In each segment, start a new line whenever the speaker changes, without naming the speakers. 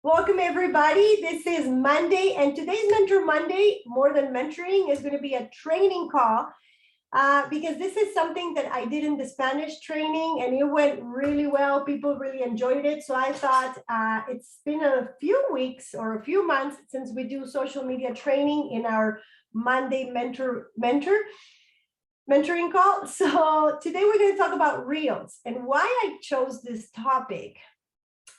Welcome everybody. This is Monday, and today's Mentor Monday, more than mentoring, is going to be a training call because this is something that I did in the Spanish training and it went really well. People really enjoyed it. So I thought it's been a few weeks or a few months since we do social media training in our Monday mentoring call. So today we're going to talk about Reels, and why I chose this topic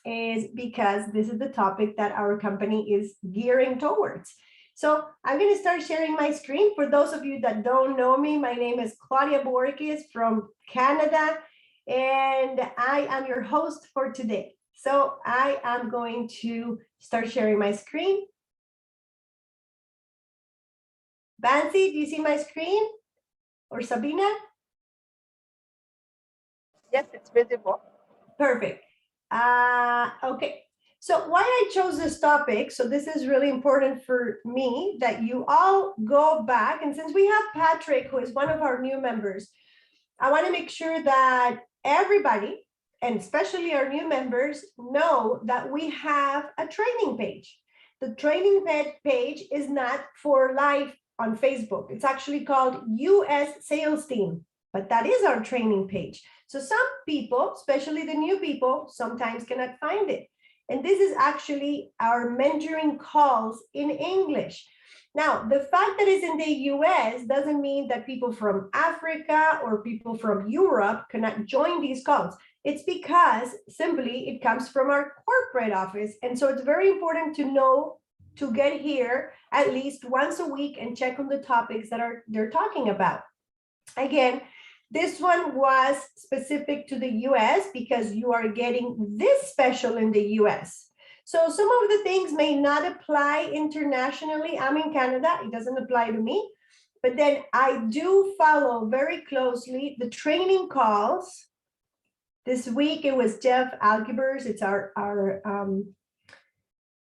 is because this is the topic that our company is gearing towards. So I'm going to start sharing my screen. For those of you that don't know me, my name is Claudia Borges from Canada, and I am your host for today. So I am going to start sharing my screen. Bansi, do you see my screen? Or Sabina?
Yes, it's visible.
Perfect. Okay, so why I chose this topic, so this is really important for me that you all go back, and since we have Patrick, who is one of our new members, I want to make sure that everybody, and especially our new members, know that we have a training page. The training page is not for live on Facebook. It's actually called US Sales Team, but that is our training page. So some people, especially the new people, sometimes cannot find it. And this is actually our mentoring calls in English. Now, the fact that it's in the US doesn't mean that people from Africa or people from Europe cannot join these calls. It's because simply it comes from our corporate office. And so it's very important to know to get here at least once a week and check on the topics that they're talking about. Again, this one was specific to the US because you are getting this special in the US. So some of the things may not apply internationally. I'm in Canada, it doesn't apply to me. But then I do follow very closely the training calls. This week it was Jeff Algebers, it's our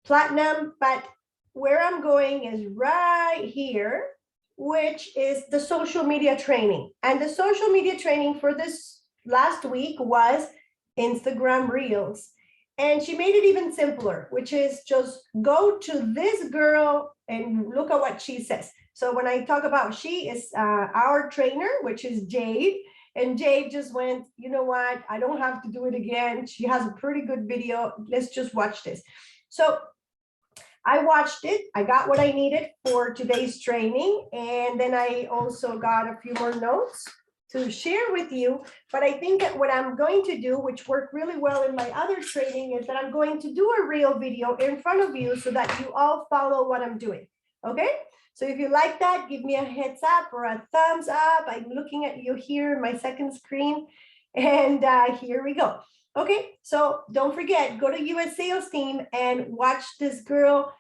platinum, but where I'm going is right here, which is the social media training. And the social media training for this last week was Instagram Reels. And she made it even simpler, which is just go to this girl and look at what she says. So when I talk about she is our trainer, which is Jade. And Jade just went, you know what, I don't have to do it again. She has a pretty good video. Let's just watch this. So I watched it, I got what I needed for today's training, and then I also got a few more notes to share with you. But I think that what I'm going to do, which worked really well in my other training, is that I'm going to do a real video in front of you so that you all follow what I'm doing, okay? So if you like that, give me a heads up or a thumbs up. I'm looking at you here, my second screen, and here we go. Okay, so don't forget, go to US Sales Team and watch this girl.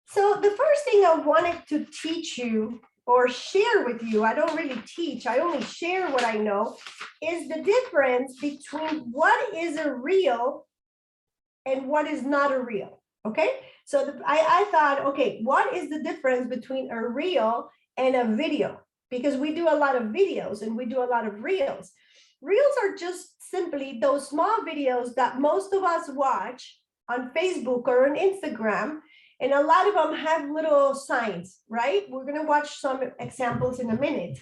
So the first thing I wanted to teach you or share with you, I don't really teach, I only share what I know, is the difference between what is a reel and what is not a reel, okay? So I thought, okay, what is the difference between a reel and a video? Because we do a lot of videos and we do a lot of reels. Reels are just simply those small videos that most of us watch on Facebook or on Instagram, and a lot of them have little signs, right? We're going to watch some examples in a minute.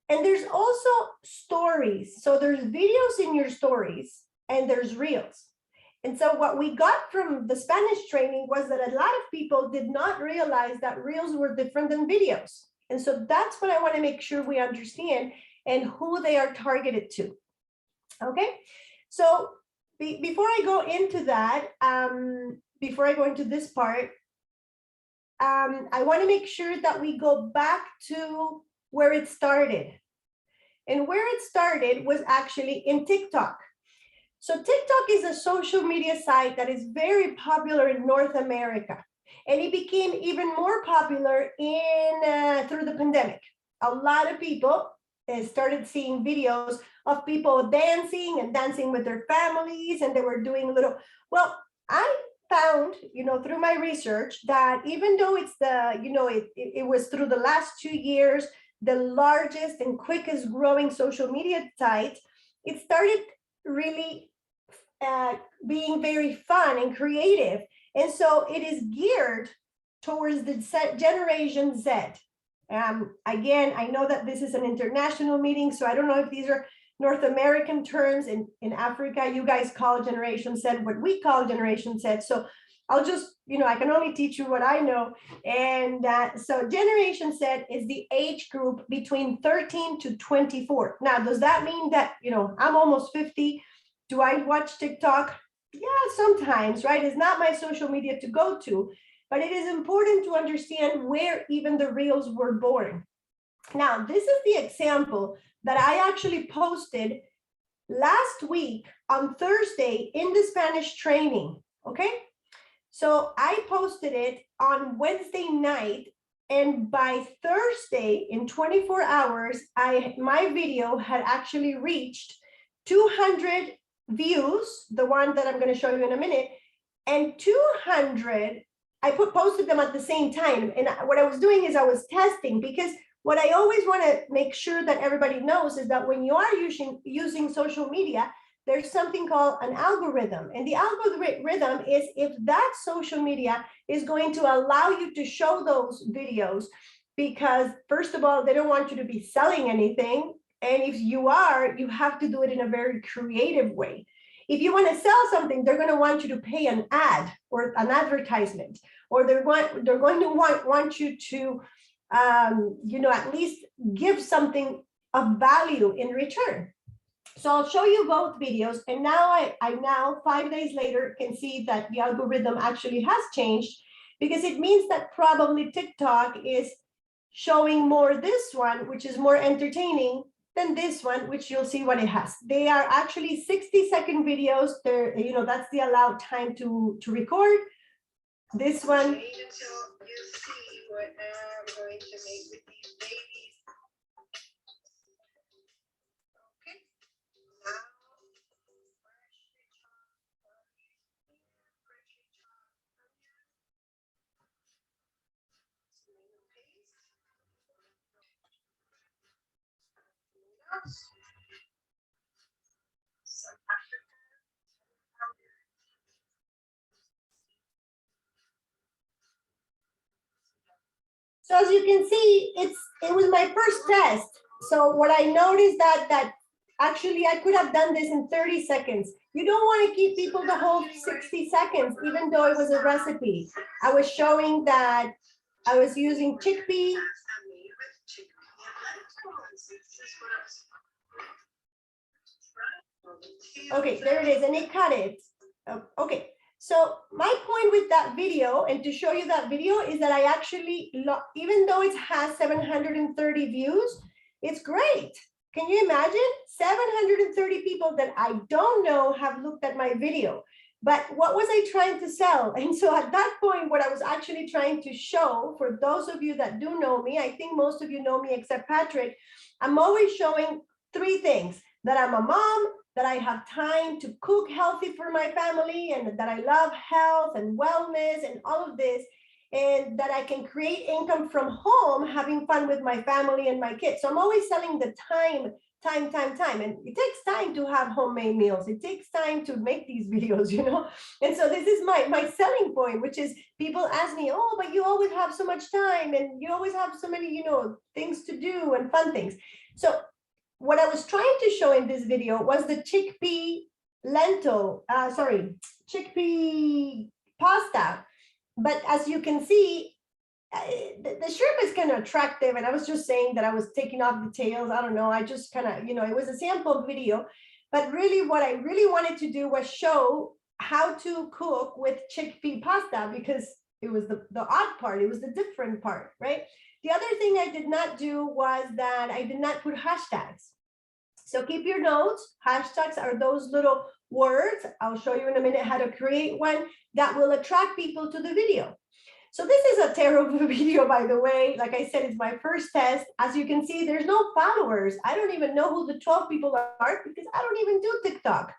And there's also stories. So there's videos in your stories and there's reels. And so what we got from the Spanish training was that a lot of people did not realize that reels were different than videos. And so that's what I want to make sure we understand and who they are targeted to. Okay, so before I go into that, before I go into this part, I want to make sure that we go back to where it started. And where it started was actually in TikTok. So TikTok is a social media site that is very popular in North America. And it became even more popular through the pandemic. A lot of people started seeing videos of people dancing and dancing with their families, and they were doing little, well, I found, through my research that even though it's it was through the last 2 years, the largest and quickest growing social media site, it started really being very fun and creative. And so it is geared towards the Generation Z. Again, I know that this is an international meeting, so I don't know if these are North American terms. In Africa, you guys call Generation Z what we call Generation Z. So I'll just, I can only teach you what I know. And so Generation Z is the age group between 13 to 24. Now, does that mean that, I'm almost 50? Do I watch TikTok? Yeah, sometimes, right? It's not my social media to go to, but it is important to understand where even the reels were born. Now, this is the example that I actually posted last week on Thursday in the Spanish training, okay? So I posted it on Wednesday night, and by Thursday, in 24 hours, my video had actually reached 200 views, the one that I'm going to show you in a minute, and 200, I posted them at the same time. And what I was doing is I was testing, because what I always want to make sure that everybody knows is that when you are using social media, there's something called an algorithm. And the algorithm is if that social media is going to allow you to show those videos, because first of all, they don't want you to be selling anything. And if you are, you have to do it in a very creative way. If you want to sell something, they're going to want you to pay an ad or an advertisement, or they're going to want you to, at least give something of value in return. So I'll show you both videos. And now I now 5 days later can see that the algorithm actually has changed, because it means that probably TikTok is showing more this one, which is more entertaining, than this one, which you'll see what it has. They are actually 60-second videos. They're, that's the allowed time to record. This one. Wait until you see what I'm going to make with these babies. Okay. Now, so as you can see, it was my first test. So what I noticed that actually I could have done this in 30 seconds. You don't want to keep people the whole 60 seconds, even though it was a recipe. I was showing that I was using chickpea. Okay, there it is, and it cut it. Okay. So my point with that video, and to show you that video, is that I actually, even though it has 730 views, it's great. Can you imagine? 730 people that I don't know have looked at my video. But what was I trying to sell? And so at that point, what I was actually trying to show, for those of you that do know me, I think most of you know me except Patrick, I'm always showing 3 things: that I'm a mom, that I have time to cook healthy for my family, and that I love health and wellness and all of this, and that I can create income from home, having fun with my family and my kids. So I'm always selling the time. And it takes time to have homemade meals. It takes time to make these videos, And so this is my selling point, which is people ask me, oh, but you always have so much time, and you always have so many, things to do and fun things. So what I was trying to show in this video was the chickpea pasta. But as you can see, the shrimp is kind of attractive. And I was just saying that I was taking off the tails. I don't know. I just kind of, it was a sample video. But really what I really wanted to do was show how to cook with chickpea pasta, because it was the odd part. It was the different part, right? The other thing I did not do was that I did not put hashtags. So keep your notes. Hashtags are those little words. I'll show you in a minute how to create one that will attract people to the video. So this is a terrible video, by the way. Like I said, it's my first test. As you can see, there's no followers. I don't even know who the 12 people are, because I don't even do TikTok.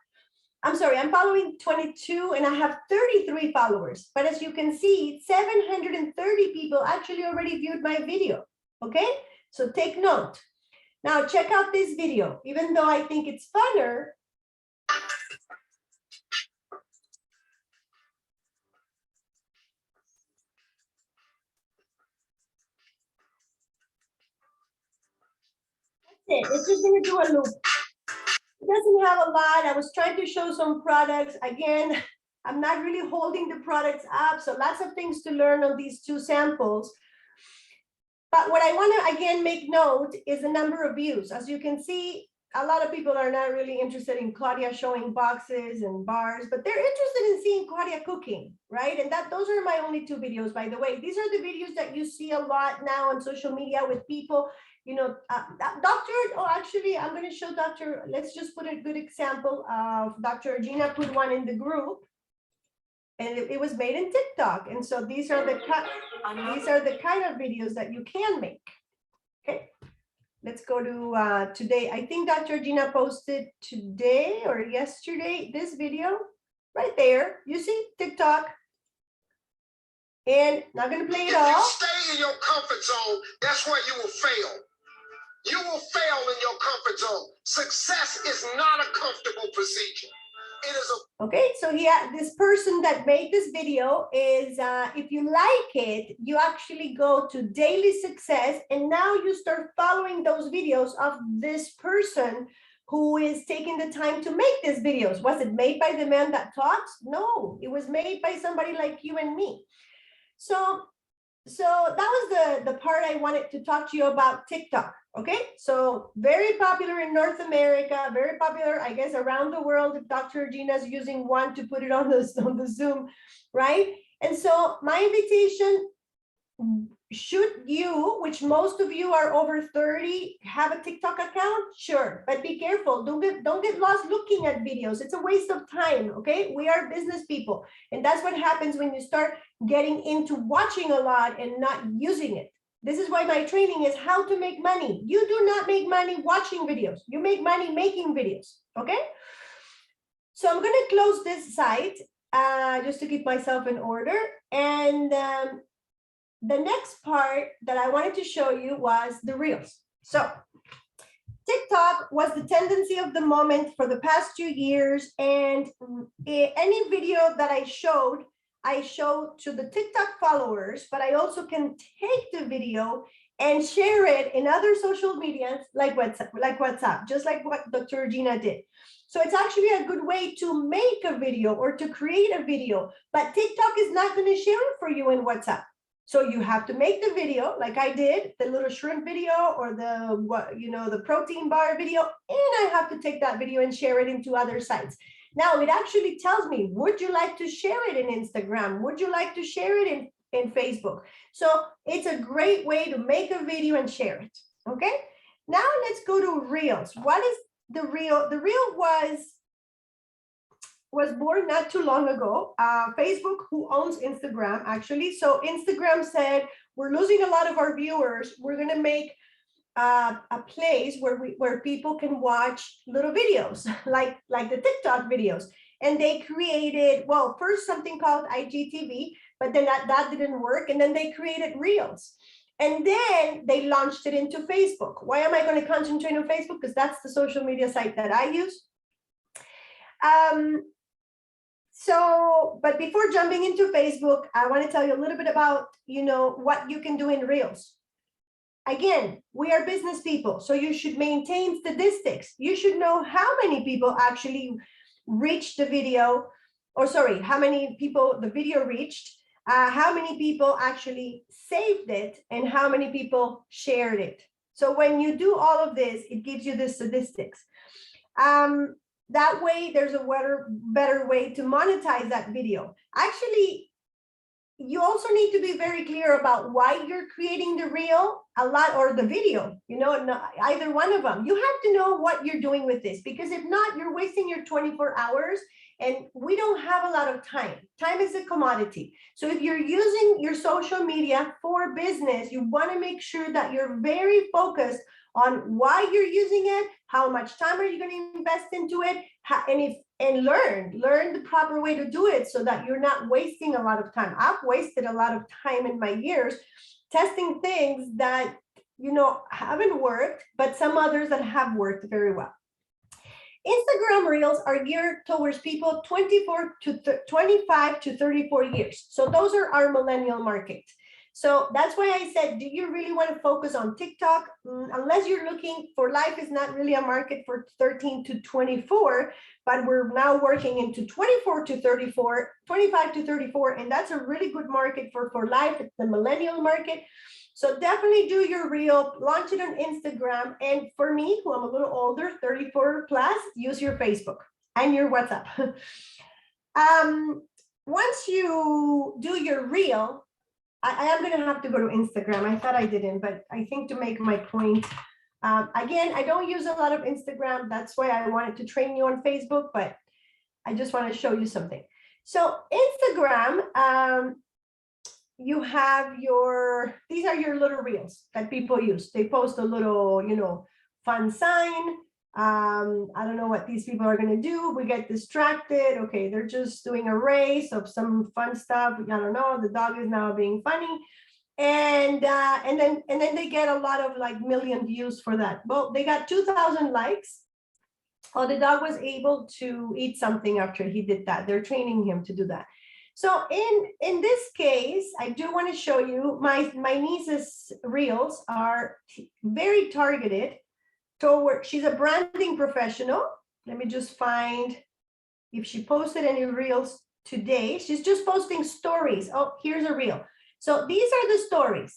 I'm sorry, I'm following 22 and I have 33 followers. But as you can see, 730 people actually already viewed my video. Okay, so take note. Now check out this video. Even though I think it's funner, It's just gonna do a loop. It doesn't have a lot. I was trying to show some products. Again, I'm not really holding the products up, so lots of things to learn on these two samples. But what I want to again make note is the number of views. As you can see, a lot of people are not really interested in Claudia showing boxes and bars, but they're interested in seeing Claudia cooking, right? And those are my only two videos, by the way. These are the videos that you see a lot now on social media with people, you know, actually, I'm going to show let's just put a good example of Dr. Gina put one in the group. And it was made in TikTok. And so these are the kind of videos that you can make. Okay, let's go to today. I think Dr. Gina posted today or yesterday this video right there. You see TikTok. And not going to play it all.
If you stay in your comfort zone, that's where you will fail. You will fail in your comfort zone. Success is not a comfortable procedure. It is a
okay, so this person that made this video is, if you like it, you actually go to Daily Success, and now you start following those videos of this person who is taking the time to make these videos. Was it made by the man that talks? No, it was made by somebody like you and me. So that was the part I wanted to talk to you about TikTok. Okay, so very popular in North America, very popular, I guess, around the world. If Dr. Gina's using one to put it on the Zoom, right? And so my invitation, should you, which most of you are over 30, have a TikTok account? Sure, but be careful. Don't get lost looking at videos. It's a waste of time, okay? We are business people, and that's what happens when you start getting into watching a lot and not using it. This is why my training is how to make money. You do not make money watching videos. You make money making videos, okay? So I'm going to close this site just to keep myself in order. And the next part that I wanted to show you was the Reels. So TikTok was the tendency of the moment for the past 2 years. And any video that I showed to the TikTok followers, but I also can take the video and share it in other social medias like WhatsApp, just like what Dr. Gina did. So it's actually a good way to make a video or to create a video, but TikTok is not going to share it for you in WhatsApp. So you have to make the video like I did, the little shrimp video or the protein bar video, and I have to take that video and share it into other sites. Now, it actually tells me, would you like to share it in Instagram? Would you like to share it in Facebook? So it's a great way to make a video and share it, okay? Now let's go to Reels. What is the Reel? The Reel was born not too long ago. Facebook, who owns Instagram, actually. So Instagram said, we're losing a lot of our viewers. We're gonna make a place where people can watch little videos like the TikTok videos. And they created, well, first something called IGTV, but then that didn't work. And then they created Reels. And then they launched it into Facebook. Why am I going to concentrate on Facebook? Because that's the social media site that I use. But before jumping into Facebook, I want to tell you a little bit about, what you can do in Reels. Again, we are business people, so you should maintain statistics. You should know how many people actually reached the video, how many people the video reached, how many people actually saved it, and how many people shared it. So when you do all of this, it gives you the statistics. That way, there's a better way to monetize that video. Actually, you also need to be very clear about why you're creating the reel or the video, either one of them. You have to know what you're doing with this, because if not, you're wasting your 24 hours and we don't have a lot of time. Time is a commodity. So if you're using your social media for business, you want to make sure that you're very focused on why you're using it, how much time are you going to invest into it, and learn the proper way to do it so that you're not wasting a lot of time. I've wasted a lot of time in my years testing things that, haven't worked, but some others that have worked very well. Instagram Reels are geared towards people 25 to 34 years. So those are our millennial market. So that's why I said, do you really want to focus on TikTok? Unless you're looking for, life is not really a market for 13 to 24, but we're now working into 24 to 34, 25 to 34, and that's a really good market for life. It's the millennial market. So definitely do your reel, launch it on Instagram. And for me, who I'm a little older, 34 plus, use your Facebook and your WhatsApp. Once you do your reel, I am going to have to go to Instagram. I thought I didn't, but I think to make my point, again, I don't use a lot of Instagram. That's why I wanted to train you on Facebook, but I just want to show you something. So Instagram, you have these are your little reels that people use. They post a little, fun sign. I don't know what these people are going to do. We get distracted. Okay, they're just doing a race of some fun stuff. I don't know. The dog is now being funny, and then they get a lot of like million views for that. Well, they got 2,000 likes. Oh, the dog was able to eat something after he did that. They're training him to do that. So in this case, I do want to show you my niece's reels are very targeted toward, she's a branding professional. Let me just find if she posted any reels today. She's just posting stories. Oh, here's a reel. So these are the stories.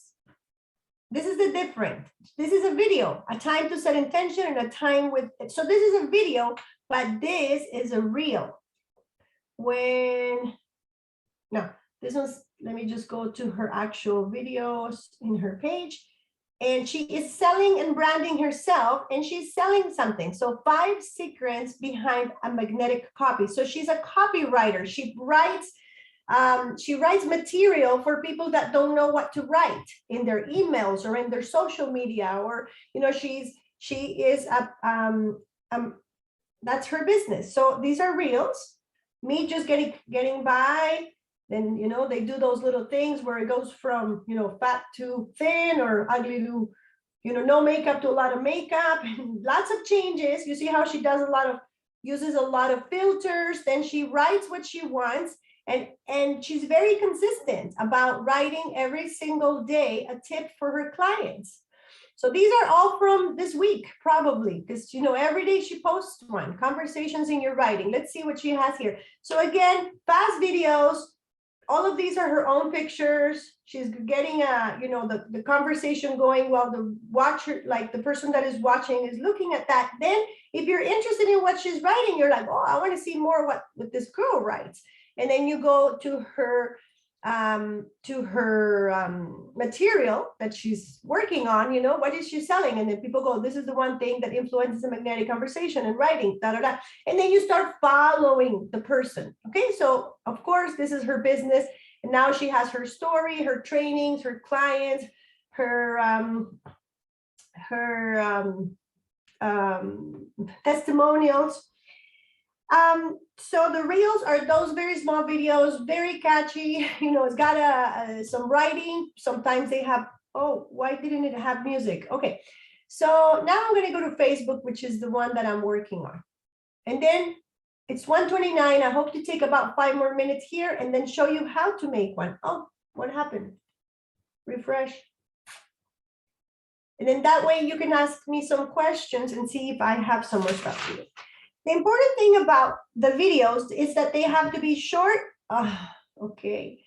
This is the different. This is a video, a time to set intention and a time with, so this is a video, but this is a reel. No, this one's, let me just go to her actual videos in her page. And she is selling and branding herself, and she's selling something. So 5 secrets behind a magnetic copy. So she's a copywriter. She writes material for people that don't know what to write in their emails or in their social media, or she is that's her business. So these are reels. Me just getting by. Then, they do those little things where it goes from, fat to thin or ugly to, no makeup to a lot of makeup, and lots of changes. You see how she does uses a lot of filters. Then she writes what she wants. And she's very consistent about writing every single day a tip for her clients. So these are all from this week, probably, because, every day she posts one, conversations in your writing. Let's see what she has here. So again, fast videos. All of these are her own pictures. She's getting the conversation going while the watcher, like the person that is watching, is looking at that. Then if you're interested in what she's writing, you're like, oh, I want to see more what this girl writes. And then you go to her material that she's working on, what is she selling? And then people go, this is the one thing that influences a magnetic conversation and writing, da, da, da. And then you start following the person. Okay, so of course, this is her business. And now she has her story, her trainings, her clients, her testimonials. So the reels are those very small videos, very catchy. It's got some writing. Sometimes they have, oh, why didn't it have music? Okay, so now I'm going to go to Facebook, which is the one that I'm working on. And then it's 1:29. I hope to take about 5 more minutes here and then show you how to make one. Oh, what happened? Refresh. And then that way you can ask me some questions and see if I have some more stuff for you. The important thing about the videos is that they have to be short. Okay.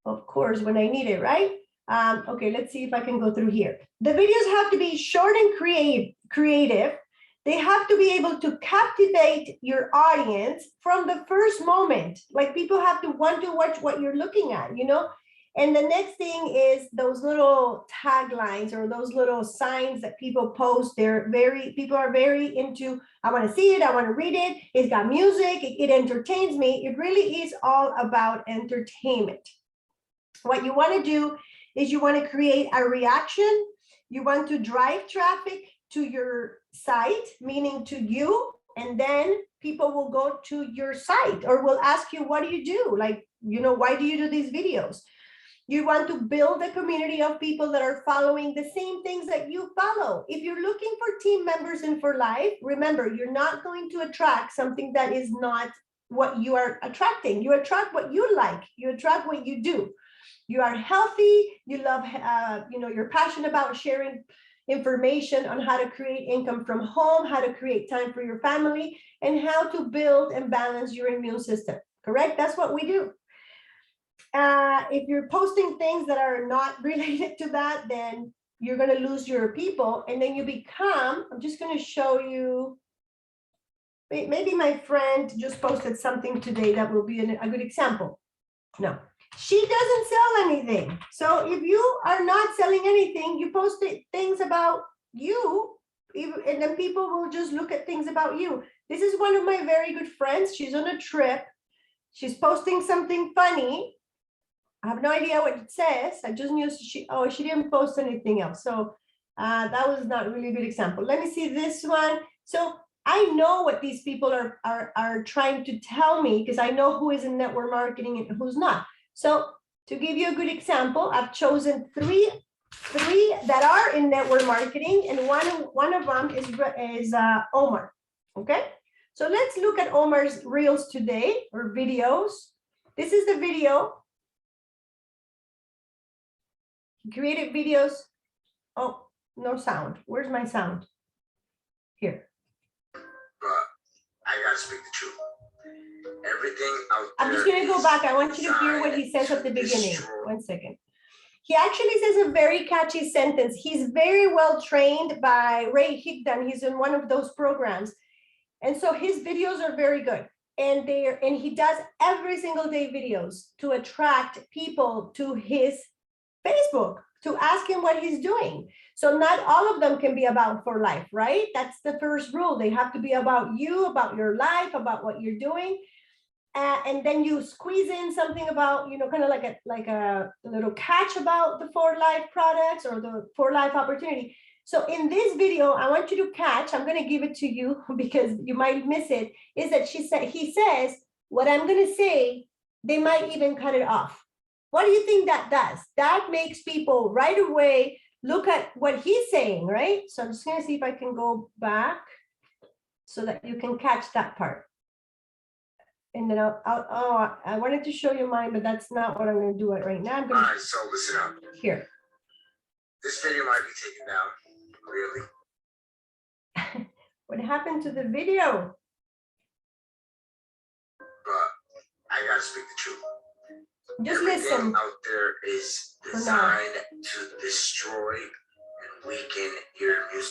Of course, when I need it, right? Okay, let's see if I can go through here. The videos have to be short and creative. They have to be able to captivate your audience from the first moment. Like, people have to want to watch what you're looking at, And the next thing is those little taglines or those little signs that people post. People are very into, I want to see it, I want to read it. It's got music, it entertains me. It really is all about entertainment. What you want to do is you want to create a reaction. You want to drive traffic to your site, meaning to you, and then people will go to your site or will ask you, what do you do? Like, why do you do these videos? You want to build a community of people that are following the same things that you follow. If you're looking for team members and for life, remember, you're not going to attract something that is not what you are attracting. You attract what you like. You attract what you do. you are healthy, you love, you're passionate about sharing information on how to create income from home, how to create time for your family, and how to build and balance your immune system, correct? That's what we do. If you're posting things that are not related to that, then you're going to lose your people, and then you become, I'm just going to show you, maybe my friend just posted something today that will be a good example. No, she doesn't sell anything. So if you are not selling anything, you post things about you, and then people will just look at things about you. This is one of my very good friends. She's on a trip. She's posting something funny. I have no idea what it says. I just knew she didn't post anything else. So that was not really a good example. Let me see this one. So I know what these people are trying to tell me, because I know who is in network marketing and who's not. So to give you a good example, I've chosen three that are in network marketing, and one of them is Omar. Okay, so let's look at Omar's reels today, or videos. This is the video. Created videos. Oh, no sound. Where's my sound? Here.
But I gotta speak the truth. Everything out there.
I'm just gonna go back. I want you to hear what he says at the beginning. 1 second. He actually says a very catchy sentence. He's very well trained by Ray Higdon. He's in one of those programs. And so his videos are very good. And he does every single day videos to attract people to his Facebook to ask him what he's doing. So not all of them can be about For Life, right? That's the first rule. They have to be about you, about your life, about what you're doing. And then you squeeze in something about, kind of like a little catch about the For Life products or the For Life opportunity. So in this video, I want you to catch, I'm going to give it to you because you might miss it, is that he says, what I'm going to say, they might even cut it off. What do you think that does? That makes people right away look at what he's saying, right? So I'm just going to see if I can go back so that you can catch that part. And then I wanted to show you mine, but that's not what I'm going to do it right now. I'm going to.
All right, so listen up.
Here.
This video might be taken down. Really?
What happened to the video?
But I gotta speak the truth.
Just
Everything
listen.
out there is designed to destroy and weaken your immune.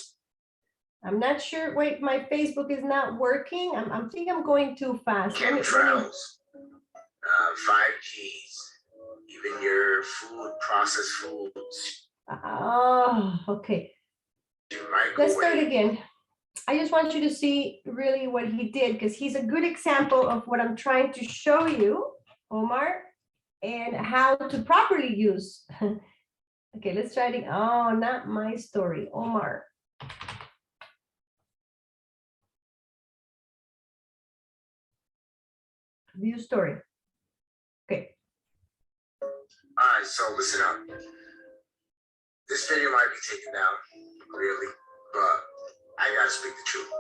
I'm not sure. Wait, my Facebook is not working. I think I'm going too fast.
Chemtrails, 5Gs, even your food, processed foods.
Oh, okay. Let's start again. I just want you to see really what he did, because he's a good example of what I'm trying to show you, Omar, and how to properly use. Okay, let's try it. Oh, not my story, Omar. View story. Okay.
All right, so listen up. This video might be taken down, really, but I gotta speak the truth.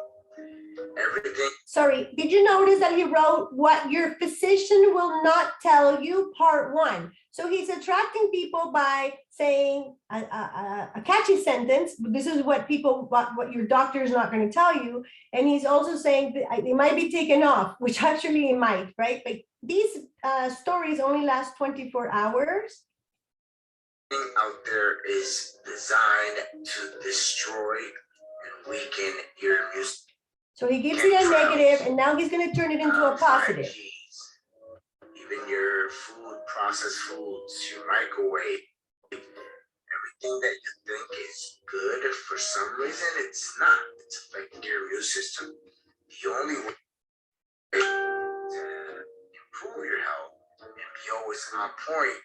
Everything.
Sorry, did you notice that he wrote what your physician will not tell you, part 1? So he's attracting people by saying a catchy sentence. This is what your doctor is not going to tell you. And he's also saying that it might be taken off, which actually it might, right? But these stories only last 24 hours.
Out there is designed to destroy and weaken your immune.
So he gives you a negative, and now he's going to turn it into a positive.
5Gs, even your food, processed foods, your microwave, everything that you think is good, for some reason it's not. It's affecting your immune system. The only way to improve your health and be always on point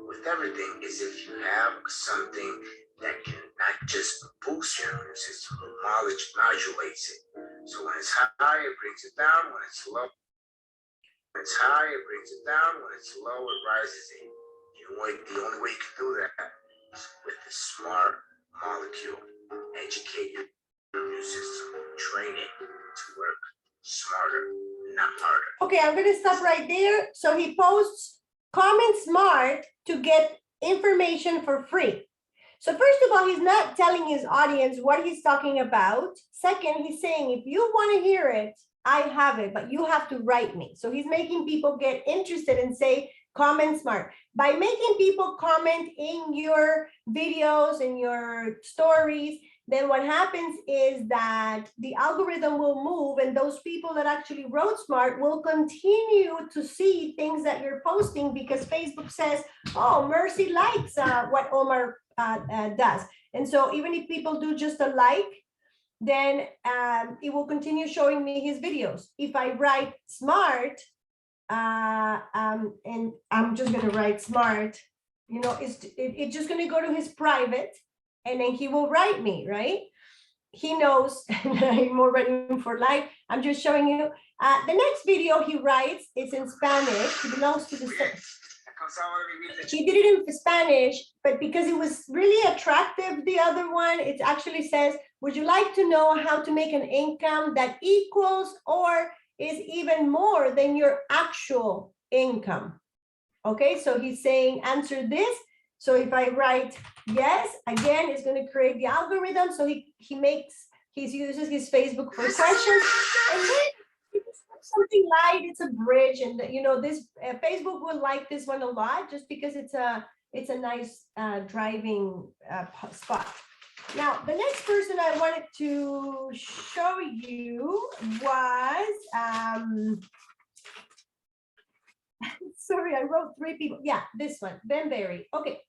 with everything is if you have something that can not just boost your immune system, but modulates it. So when it's high, it brings it down. When it's low, it's high, it brings it down. When it's low, it rises it. The only way you can do that is with the smart molecule. Educate your immune system, train it to work smarter, not harder.
Okay, I'm going to stop right there. So he posts comment smart to get information for free. So first of all, he's not telling his audience what he's talking about. Second, he's saying, if you want to hear it, I have it, but you have to write me. So he's making people get interested and say, comment smart. By making people comment in your videos, in your stories, then what happens is that the algorithm will move, and those people that actually wrote smart will continue to see things that you're posting, because Facebook says, oh, Mercy likes what Omar does. And so even if people do just a like, then it will continue showing me his videos. If I write smart, and I'm just going to write smart, you know, it's just going to go to his private, and then he will write me, right? He knows I'm already for life. I'm just showing you. The next video he writes is in Spanish. He belongs to the. He did it in Spanish, but because it was really attractive, the other one, it actually says, would you like to know how to make an income that equals or is even more than your actual income? Okay, so he's saying, answer this. So if I write yes, again, it's going to create the algorithm. So he uses his Facebook for questions, and then something light, it's a bridge, and you know, this Facebook will like this one a lot, just because it's a nice driving spot. Now, the next person I wanted to show you was, sorry, I wrote 3 people. Yeah, this one, Ben Berry. Okay.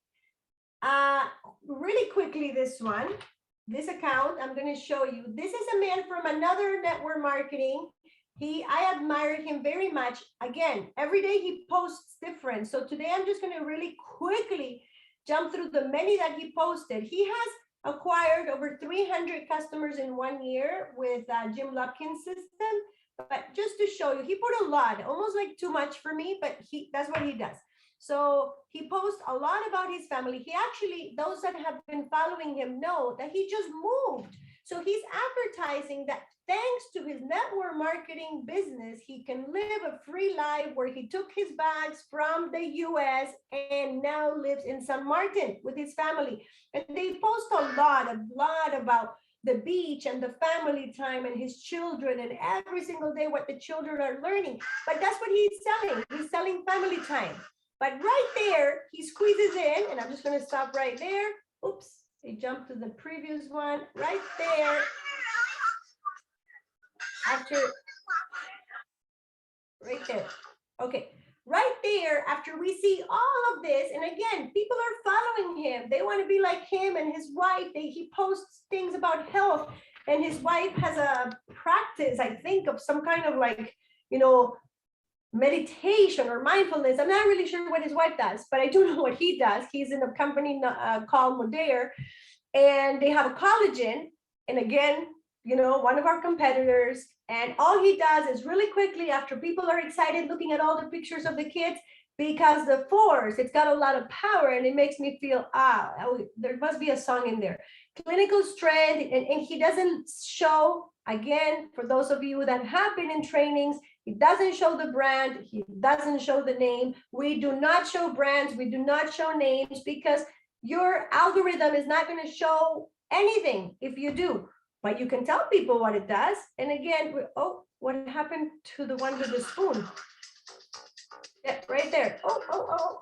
Really quickly, this account, I'm going to show you. This is a man from another network marketing. I admired him very much. Again, every day he posts different. So today I'm just going to really quickly jump through the many that he posted. He has acquired over 300 customers in 1 year with Jim Lupkin's system. But just to show you, he put a lot, almost like too much for me, but that's what he does. So he posts a lot about his family. He actually, those that have been following him know that he just moved. So he's advertising that thanks to his network marketing business, he can live a free life where he took his bags from the US and now lives in San Martin with his family. And they post a lot about the beach and the family time and his children, and every single day what the children are learning. But that's what he's selling. He's selling family time. But right there, he squeezes in, and I'm just going to stop right there. Oops, I jumped to the previous one. Right there. Right there. Okay. Right there, after we see all of this, and again, people are following him. They want to be like him and his wife. He posts things about health, and his wife has a practice, I think, of some kind of like, you know, meditation or mindfulness. I'm not really sure what his wife does, but I do know what he does. He's in a company called Modere, and they have a collagen. And again, you know, one of our competitors, and all he does is really quickly, after people are excited looking at all the pictures of the kids, because the force, it's got a lot of power, and it makes me feel, there must be a song in there. Clinical strength, and he doesn't show, again, for those of you that have been in trainings, he doesn't show the brand, he doesn't show the name. We do not show brands, we do not show names, because your algorithm is not going to show anything if you do. But you can tell people what it does. And again, oh, what happened to the one with the spoon? Yeah, right there. Oh.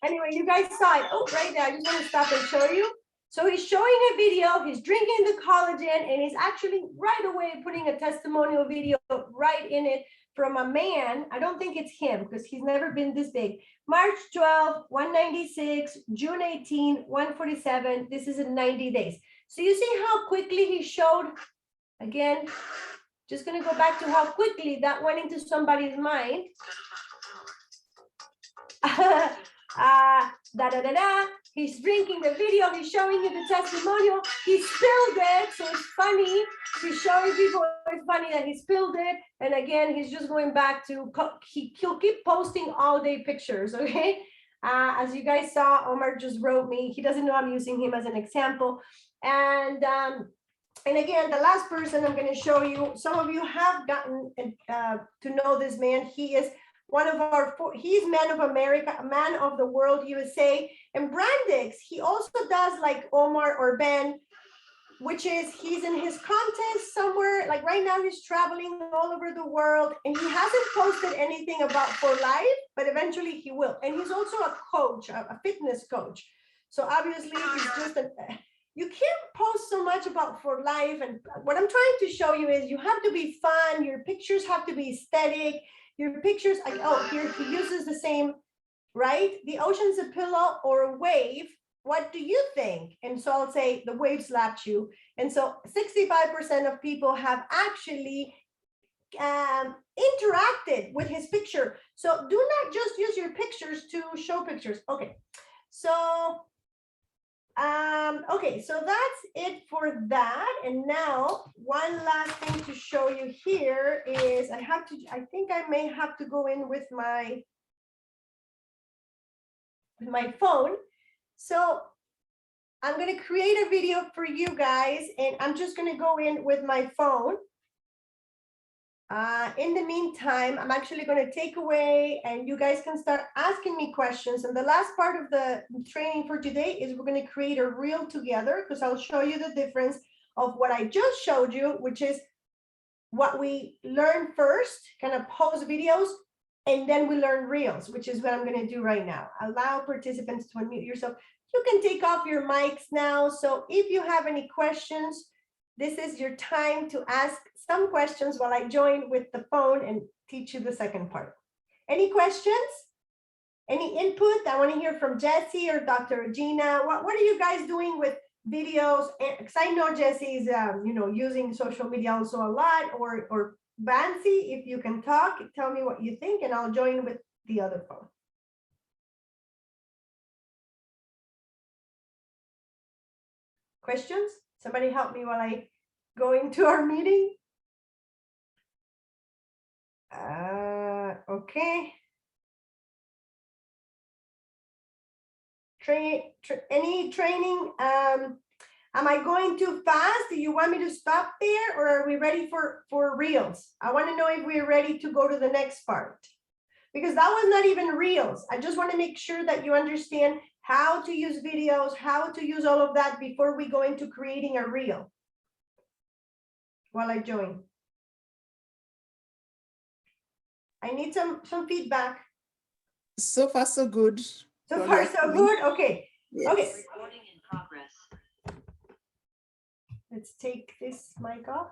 Anyway, you guys saw it. Oh, right there. I just want to stop and show you. So he's showing a video. He's drinking the collagen, and he's actually right away putting a testimonial video right in it from a man. I don't think it's him because he's never been this big. March 12, 196, June 18, 147. This is in 90 days. So you see how quickly he showed, again, just going to go back to how quickly that went into somebody's mind. He's drinking the video, he's showing you the testimonial, he spilled it, so it's funny. He's showing people it's funny that he spilled it. And again, he's just going back to, he'll keep posting all day pictures, okay? As you guys saw, Omar just wrote me, he doesn't know I'm using him as an example. And again, the last person I'm going to show you, some of you have gotten to know this man. He is one of our he's Man of America, Man of the World USA, and Brandix, he also does like Omar or Ben, which is he's in his contest somewhere, like right now he's traveling all over the world, and he hasn't posted anything about For Life, but eventually he will. And he's also a coach, a fitness coach. So obviously he's just you can't post so much about For Life. And what I'm trying to show you is you have to be fun, your pictures have to be aesthetic, your pictures, like, oh, here he uses the same, right? The ocean's a pillow or a wave. What do you think? And so I'll say the wave slapped you. And so 65% of people have actually interacted with his picture. So do not just use your pictures to show pictures. Okay, so okay, so that's it for that. And now one last thing to show you here is I think I may have to go in with my phone. So I'm going to create a video for you guys, and I'm just going to go in with my phone. In the meantime, I'm actually going to take away, and you guys can start asking me questions. And the last part of the training for today is we're going to create a reel together, because I'll show you the difference of what I just showed you, which is what we learn first, kind of pose videos, and then we learn reels, which is what I'm going to do right now. Allow participants to unmute yourself. You can take off your mics now. So if you have any questions, this is your time to ask some questions while I join with the phone and teach you the second part. Any questions? Any input? I want to hear from Jesse or Dr. Regina. What are you guys doing with videos? Because I know Jesse's using social media also a lot, or Bansi, if you can talk, tell me what you think, and I'll join with the other phone. Questions? Somebody help me while I go into our meeting. Okay. Any training? Am I going too fast? Do you want me to stop there, or are we ready for reels? I want to know if we're ready to go to the next part, because that was not even reels. I just want to make sure that you understand how to use videos, how to use all of that before we go into creating a reel. While I join, I need some feedback.
So far, so good.
So far, so good. Okay.
Yes.
Okay.
Recording in progress.
Let's take this mic off.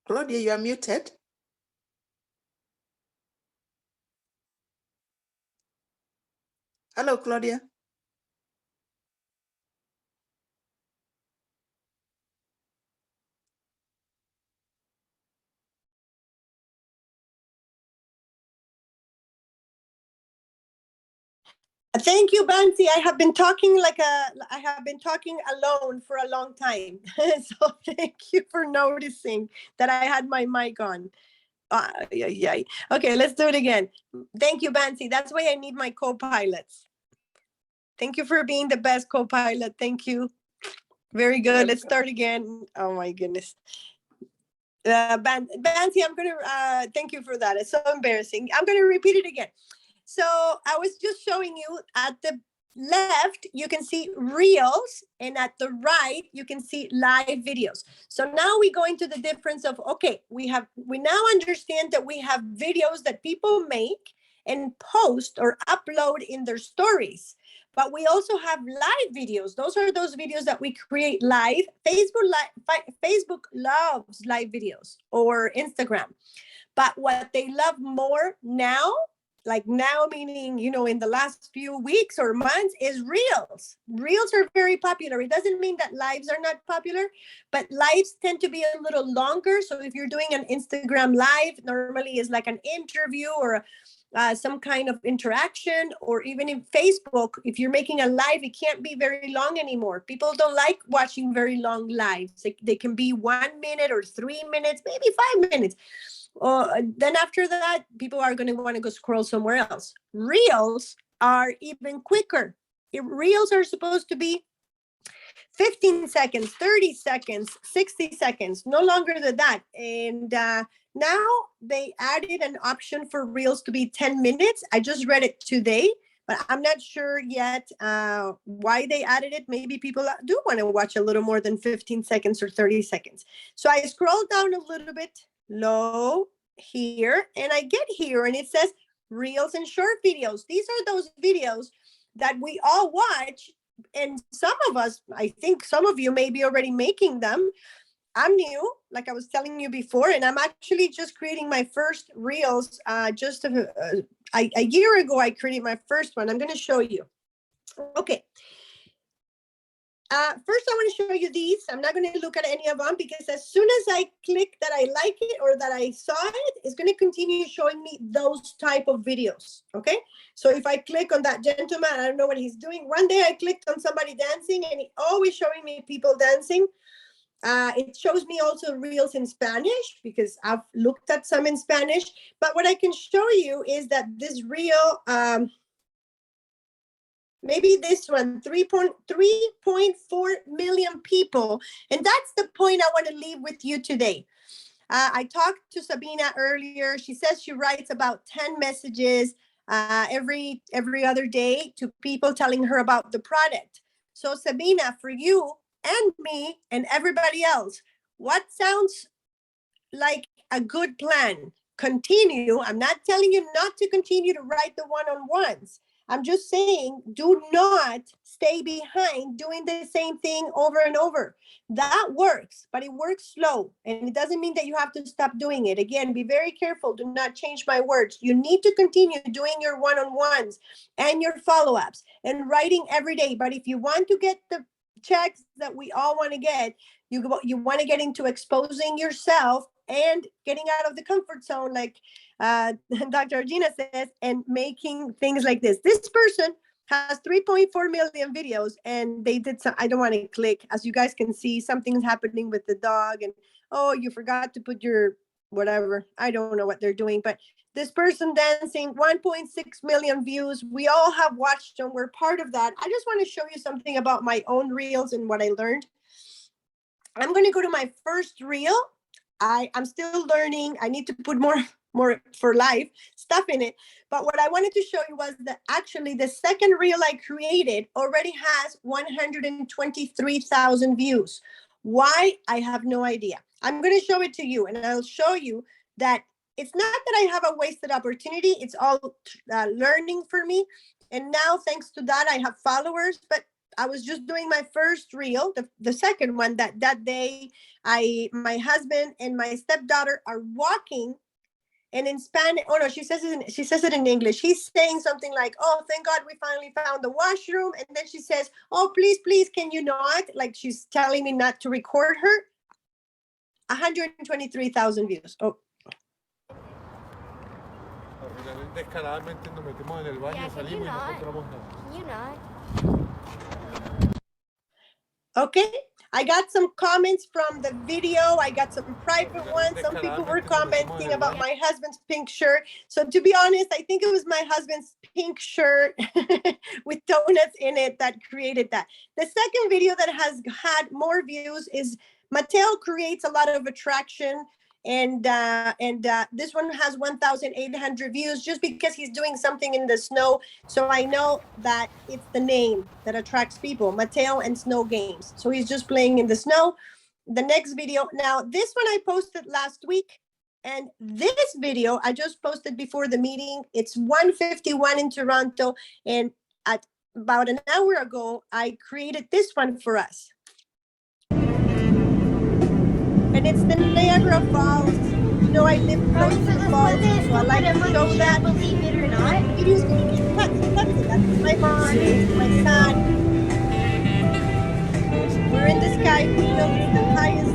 Claudia, you are muted. Hello, Claudia.
Thank you, Bansi. I have been talking alone for a long time. So thank you for noticing that I had my mic on. Yeah. Okay, let's do it again. Thank you, Bansi. That's why I need my co-pilots. Thank you for being the best co-pilot. Thank you. Very good. Let's start again. Oh my goodness. Bansi, I'm going to thank you for that. It's so embarrassing. I'm going to repeat it again. So I was just showing you at the left, you can see reels, and at the right, you can see live videos. So now we go into the difference of, okay, we now understand that we have videos that people make and post or upload in their stories. But we also have live videos. Those are those videos that we create live. Facebook loves live videos, or Instagram. But what they love more now, like now meaning, in the last few weeks or months, is reels. Reels are very popular. It doesn't mean that lives are not popular, but lives tend to be a little longer. So if you're doing an Instagram live, normally is like an interview or some kind of interaction, or even in Facebook, if you're making a live, it can't be very long anymore. People don't like watching very long lives. They can be 1 minute or 3 minutes, maybe 5 minutes. Then after that, people are going to want to go scroll somewhere else. Reels are even quicker. Reels are supposed to be 15 seconds, 30 seconds, 60 seconds, no longer than that. And now they added an option for Reels to be 10 minutes. I just read it today, but I'm not sure yet why they added it. Maybe people do want to watch a little more than 15 seconds or 30 seconds. So I scroll down a little bit low here, and I get here, and it says Reels and short videos. These are those videos that we all watch. And some of us, I think some of you may be already making them. I'm new, like I was telling you before, and I'm actually just creating my first Reels. Just a year ago, I created my first one. I'm going to show you. Okay. First, I want to show you these. I'm not going to look at any of them, because as soon as I click that I like it or that I saw it, it's going to continue showing me those type of videos. Okay. So if I click on that gentleman, I don't know what he's doing. One day I clicked on somebody dancing, and it's always showing me people dancing. It shows me also Reels in Spanish, because I've looked at some in Spanish. But what I can show you is that this reel, maybe this one, 3.4 million people. And that's the point I want to leave with you today. I talked to Sabina earlier. She says she writes about 10 messages every other day to people telling her about the product. So Sabina, for you and me and everybody else, what sounds like a good plan? Continue. I'm not telling you not to continue to write the one-on-ones. I'm just saying, do not stay behind doing the same thing over and over. That works, but it works slow. And it doesn't mean that you have to stop doing it. Again, be very careful. Do not change my words. You need to continue doing your one-on-ones and your follow-ups and writing every day. But if you want to get the checks that we all want to get, you want to get into exposing yourself and getting out of the comfort zone, like Dr. Regina says, and making things like this. This person has 3.4 million videos, and they did some, I don't want to click. As you guys can see, something's happening with the dog, and oh, you forgot to put your whatever. I don't know what they're doing, but this person dancing, 1.6 million views. We all have watched them. We're part of that. I just want to show you something about my own reels and what I learned. I'm going to go to my first reel. I'm still learning. I need to put more for life stuff in it. But what I wanted to show you was that actually the second reel I created already has 123,000 views. Why? I have no idea. I'm going to show it to you, and I'll show you that it's not that I have a wasted opportunity. It's all learning for me. And now, thanks to that, I have followers, but I was just doing my first reel, the second one that day, my husband and my stepdaughter are walking, and in Spanish, oh no, she says it in English. He's saying something like, "Oh, thank God we finally found the washroom," and then she says, "Oh, please, can you not?" Like she's telling me not to record her. 123,000 views. Oh,
Descaradamente nos metimos en el baño,
Yeah, can
salimos
you
y no
not?
encontramos nada.
Can you not?
okay. I got some comments from the video. I got some private ones. Some people were commenting about my husband's pink shirt. So to be honest, I think it was my husband's pink shirt with donuts in it that created that. The second video that has had more views is Mateo creates a lot of attraction. And this one has 1,800 views just because he's doing something in the snow. So I know that it's the name that attracts people, Mateo and Snow Games. So he's just playing in the snow. The next video, now this one I posted last week, and this video I just posted before the meeting. It's 1:51 in Toronto, and at about an hour ago, I created this one for us. And it's the Niagara Falls. You know, I live close to the falls, so I like to show that.
Believe it or not.
The video's gonna get cut, so that's it. That's my mom, my son. We're in the Sky Field. It's the highest,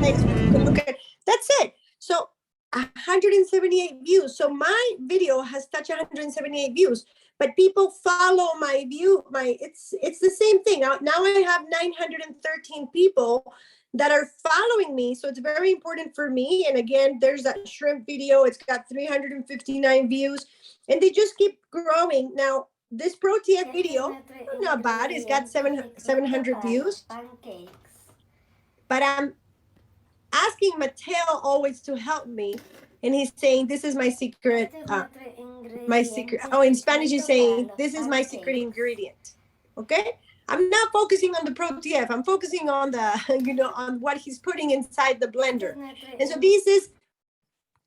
place where you can look at. That's it. So 178 views. So my video has touched 178 views, but people follow my view. It's the same thing. Now I have 913 people that are following me. So it's very important for me. And again, there's that shrimp video. It's got 359 views and they just keep growing. Now, this ProTF video, not bad. It's got 700 views. But I'm asking Mateo always to help me. And he's saying, this is my secret, oh, in Spanish, he's saying, this is my secret ingredient. Okay? I'm not focusing on the ProTF. I'm focusing on the, on what he's putting inside the blender. And so this is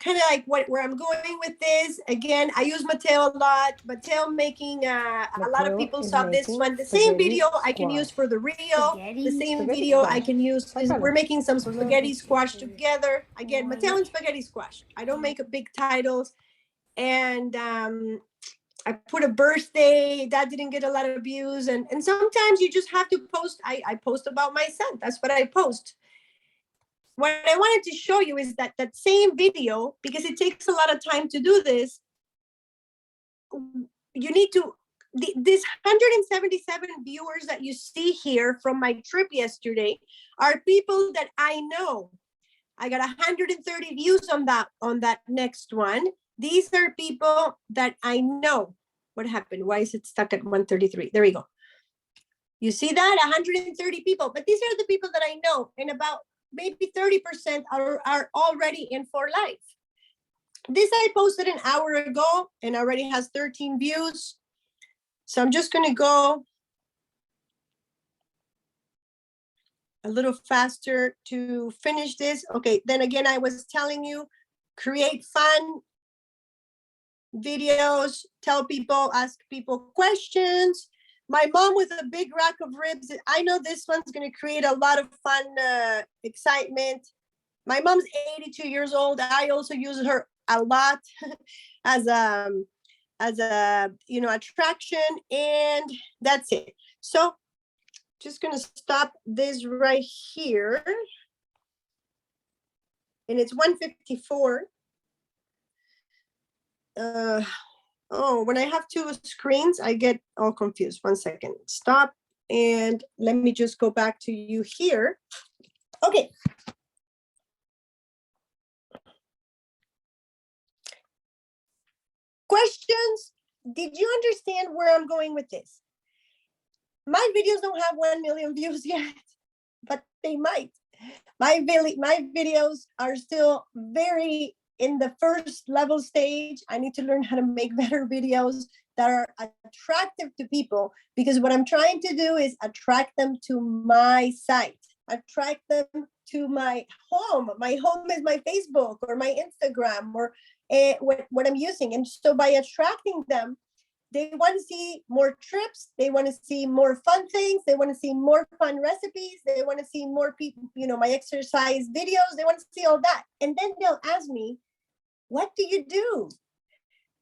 kind of like where I'm going with this. Again, I use Mateo a lot. Mateo making, a lot of people saw this one. The same video I can use for the reel. The same video I can use, we're making some spaghetti squash together. Again, Mateo and spaghetti squash. I don't make big titles. And, I put a birthday that didn't get a lot of views, and sometimes you just have to post. I post about my son. That's what I post. What I wanted to show you is that same video, because it takes a lot of time to do this. You need to this 177 viewers that you see here from my trip yesterday are people that I know. I got 130 views on that next one. These are people that I know. What happened? Why is it stuck at 133? There we go. You see that? 130 people. But these are the people that I know. And about maybe 30% are already in for life. This I posted an hour ago and already has 13 views. So I'm just going to go a little faster to finish this. Okay, then again, I was telling you, create fun videos, tell people, ask people questions. My mom with a big rack of ribs. I know this one's going to create a lot of fun, excitement. My mom's 82 years old. I also use her a lot as a attraction, and that's it. So just going to stop this right here. And it's 1:54. When I have two screens, I get all confused. 1 second. Stop. And let me just go back to you here. Okay. Questions? Did you understand where I'm going with this? My videos don't have 1 million views yet, but they might. My videos are still very in the first level stage. I need to learn how to make better videos that are attractive to people, because what I'm trying to do is attract them to my site, attract them to my home. My home is my Facebook or my Instagram or what I'm using. And so by attracting them, they want to see more trips. They want to see more fun things. They want to see more fun recipes. They want to see more people, my exercise videos. They want to see all that. And then they'll ask me, what do you do?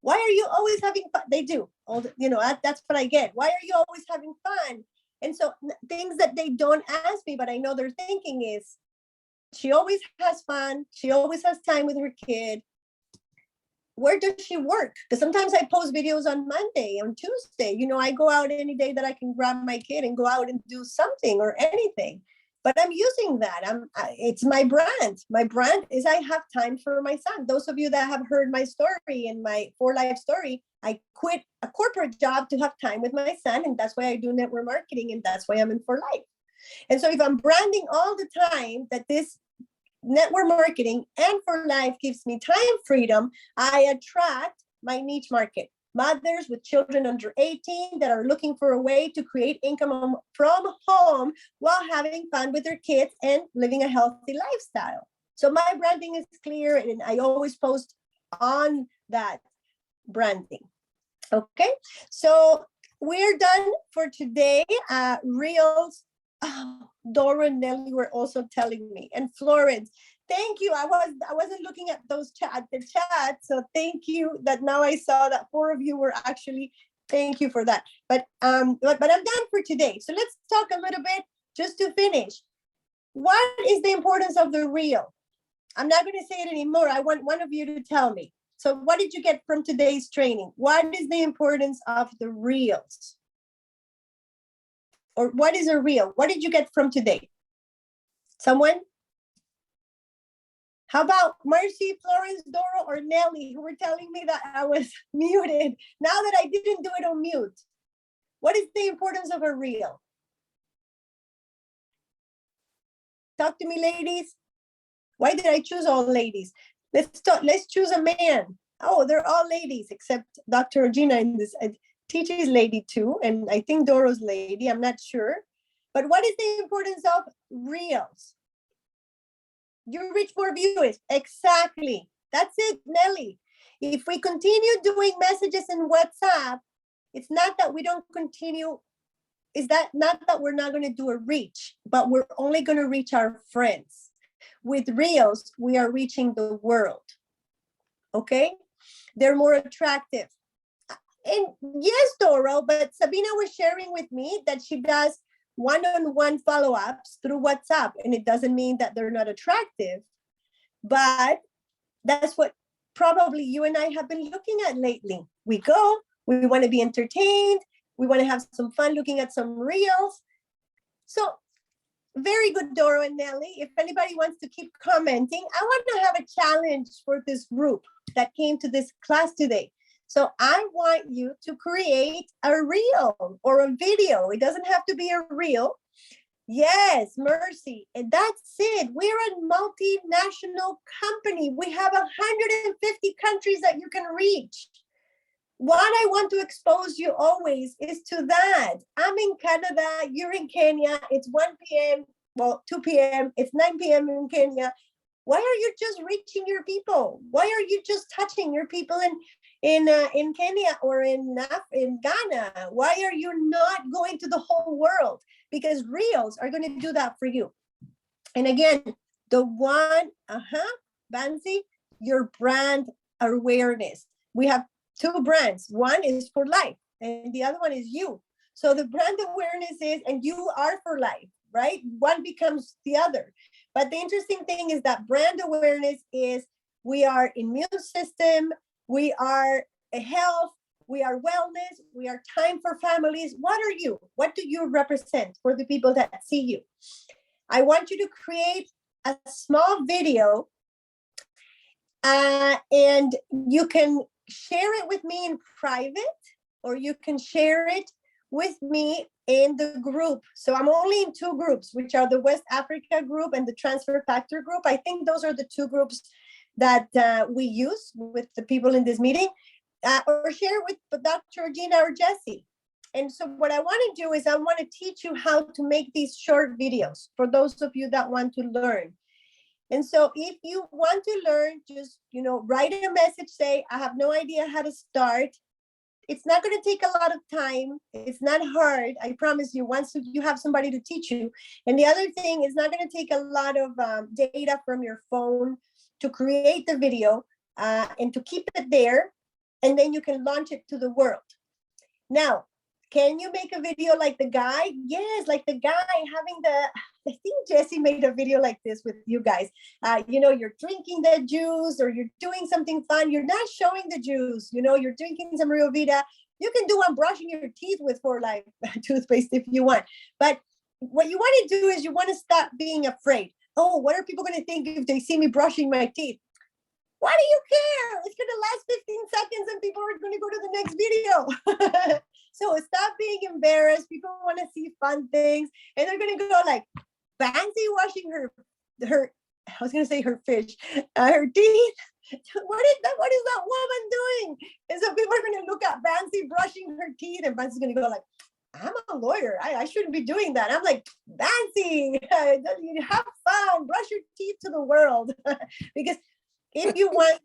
Why are you always having fun? They do. That's what I get. Why are you always having fun? And so things that they don't ask me, but I know they're thinking is, she always has fun. She always has time with her kid. Where does she work? Because sometimes I post videos on Monday, on Tuesday. I go out any day that I can grab my kid and go out and do something or anything. But I'm using that. It's my brand. My brand is I have time for my son. Those of you that have heard my story and my For Life story, I quit a corporate job to have time with my son. And that's why I do network marketing. And that's why I'm in For Life. And so if I'm branding all the time that this network marketing and For Life gives me time freedom, I attract my niche market. Mothers with children under 18 that are looking for a way to create income from home while having fun with their kids and living a healthy lifestyle. So my branding is clear and I always post on that branding. Okay, so we're done for today. Reels. Oh, Dora and Nelly were also telling me, and Florence, thank you. I wasn't looking at the chat, so thank you that now I saw that 4 of you were actually, thank you for that. But I'm done for today. So let's talk a little bit just to finish. What is the importance of the reel? I'm not going to say it anymore. I want one of you to tell me. So what did you get from today's training? What is the importance of the reels? Or what is a reel? What did you get from today? Someone? How about Mercy, Florence, Doro, or Nelly, who were telling me that I was muted? Now that I didn't do it on mute. What is the importance of a reel? Talk to me, ladies. Why did I choose all ladies? Let's choose a man. Oh, they're all ladies except Dr. Regina in this. Teacher's lady too, and I think Doro's lady, I'm not sure. But what is the importance of reels? You reach more viewers. Exactly. That's it, Nelly. If we continue doing messages in WhatsApp, it's not that we don't continue, is that not that we're not going to do a reach, but we're only going to reach our friends. With reels, we are reaching the world. Okay? They're more attractive. And yes, Doro, but Sabina was sharing with me that she does one-on-one follow-ups through WhatsApp, and it doesn't mean that they're not attractive, but that's what probably you and I have been looking at lately. We want to be entertained, we want to have some fun looking at some reels. So very good, Doro and Nelly. If anybody wants to keep commenting, I want to have a challenge for this group that came to this class today. So I want you to create a reel or a video. It doesn't have to be a reel. Yes, Mercy. And that's it. We're a multinational company. We have 150 countries that you can reach. What I want to expose you always is to that. I'm in Canada, you're in Kenya. It's 1 p.m. Well, 2 p.m. It's 9 p.m. in Kenya. Why are you just reaching your people? Why are you just touching your people in Kenya or in Ghana? Why are you not going to the whole world? Because reels are going to do that for you. And again, the one, Bansi, your brand awareness. We have 2 brands. One is For Life and the other one is you. So the brand awareness is, and you are For Life, right? One becomes the other. But the interesting thing is that brand awareness is we are immune system, we are health, we are wellness, we are time for families. What are you? What do you represent for the people that see you? I want you to create a small video and you can share it with me in private, or you can share it with me in the group. So I'm only in 2 groups, which are the West Africa group and the Transfer Factor group. I think those are the 2 groups that we use with the people in this meeting, or share with Dr. Regina or Jesse. And so what I want to do is I want to teach you how to make these short videos for those of you that want to learn. And so if you want to learn, just, write a message, say, I have no idea how to start. it's not going to take a lot of time. It's not hard. I promise you, once you have somebody to teach you. And the other thing is not going to take a lot of data from your phone to create the video and to keep it there. And then you can launch it to the world. Now, can you make a video like the guy? Yes, like the guy having I think Jesse made a video like this with you guys. You know, you're drinking the juice or you're doing something fun. You're not showing the juice. You know, you're drinking some Rio Vita. You can do one brushing your teeth with 4-Life toothpaste if you want. But what you want to do is you want to stop being afraid. Oh, what are people going to think if they see me brushing my teeth? Why do you care? It's going to last 15 seconds and people are going to go to the next video. So stop being embarrassed. People want to see fun things. And they're going to go like, Fancy washing her, I was going to say her fish, her teeth. What is that woman doing? And so people are going to look at Fancy brushing her teeth and Fancy's going to go like, I'm a lawyer. I shouldn't be doing that. I'm like, Fancy, have fun. Brush your teeth to the world. Because if you want,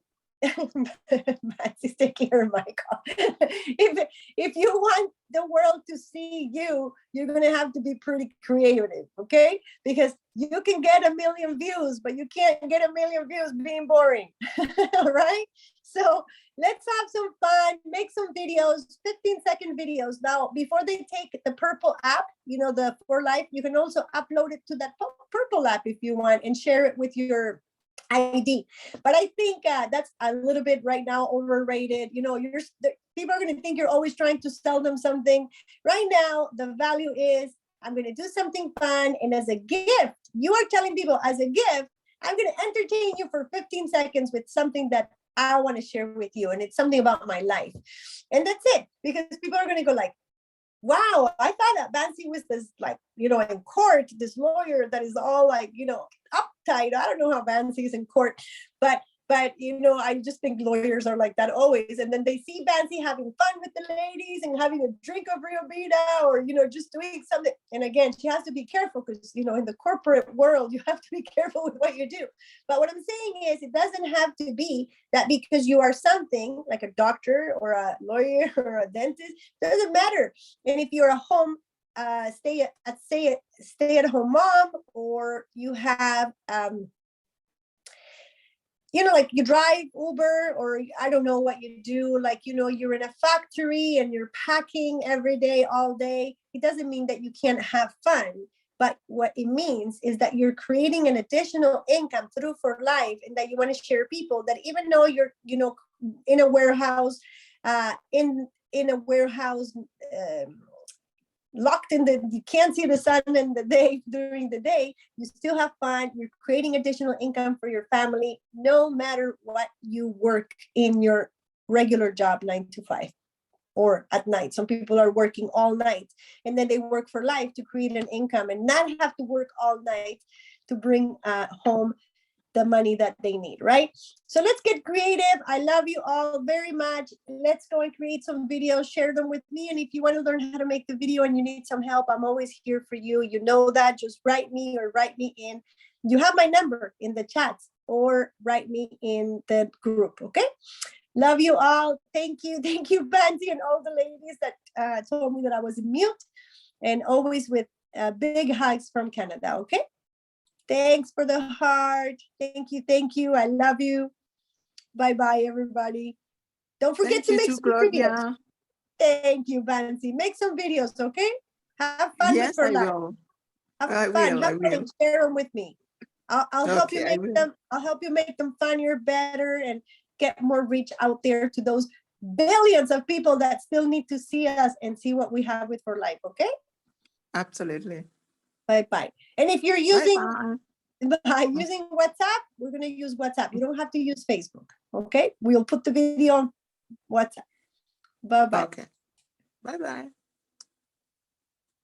Fancy's taking her mic off. If you want the world to see you, you're going to have to be pretty creative, okay? Because you can get 1 million views, but you can't get 1 million views being boring, all right? So let's have some fun, make some videos, 15-second videos. Now, before they take the Purple app, you know, the 4-Life, you can also upload it to that Purple app if you want and share it with your ID. But I think that's a little bit right now overrated. You know, people are going to think you're always trying to sell them something. Right now, the value is I'm going to do something fun. And as a gift, you are telling people as a gift, I'm going to entertain you for 15 seconds with something that I want to share with you. And it's something about my life. And that's it. Because people are going to go like, wow, I thought that Fancy was this, like, you know, in court, this lawyer that is all like, you know, uptight. I don't know how Fancy is in court, but, you know, I just think lawyers are like that always. And then they see Fancy having fun with the ladies and having a drink of Rio Vita or, you know, just doing something. And again, she has to be careful because, you know, in the corporate world, you have to be careful with what you do. But what I'm saying is it doesn't have to be that because you are something like a doctor or a lawyer or a dentist, doesn't matter. And if you're a home, stay at home mom, or you have, you know, like you drive Uber, or I don't know what you do, like, you know, you're in a factory and you're packing every day, all day. It doesn't mean that you can't have fun, but what it means is that you're creating an additional income through 4-Life, and that you want to share people that even though you're, you know, in a warehouse, locked in you can't see the sun in the day during the day, you still have fun. You're creating additional income for your family, no matter what you work in your regular job 9 to 5 or at night. Some people are working all night and then they work 4-Life to create an income and not have to work all night to bring home the money that they need, right? So let's get creative. I love you all very much. Let's go and create some videos, share them with me. And if you want to learn how to make the video and you need some help, I'm always here for you. You know that, just write me or write me in. You have my number in the chats or write me in the group, okay? Love you all. Thank you, Fancy, and all the ladies that told me that I was mute, and always with big hugs from Canada, okay? Thanks for the heart. Thank you. I love you. Bye-bye, everybody. Don't forget to make some videos. Thank you, Fancy. Make some videos, okay? Have fun with 4-Life.
I will.
Have fun. Have fun and share them with me. I'll help you make them. I'll help you make them funnier, better, and get more reach out there to those billions of people that still need to see us and see what we have with 4-Life, okay?
Absolutely.
Bye-bye. And if you're using WhatsApp, we're going to use WhatsApp. You don't have to use Facebook, okay? We'll put the video on WhatsApp. Bye-bye.
Okay. Bye-bye.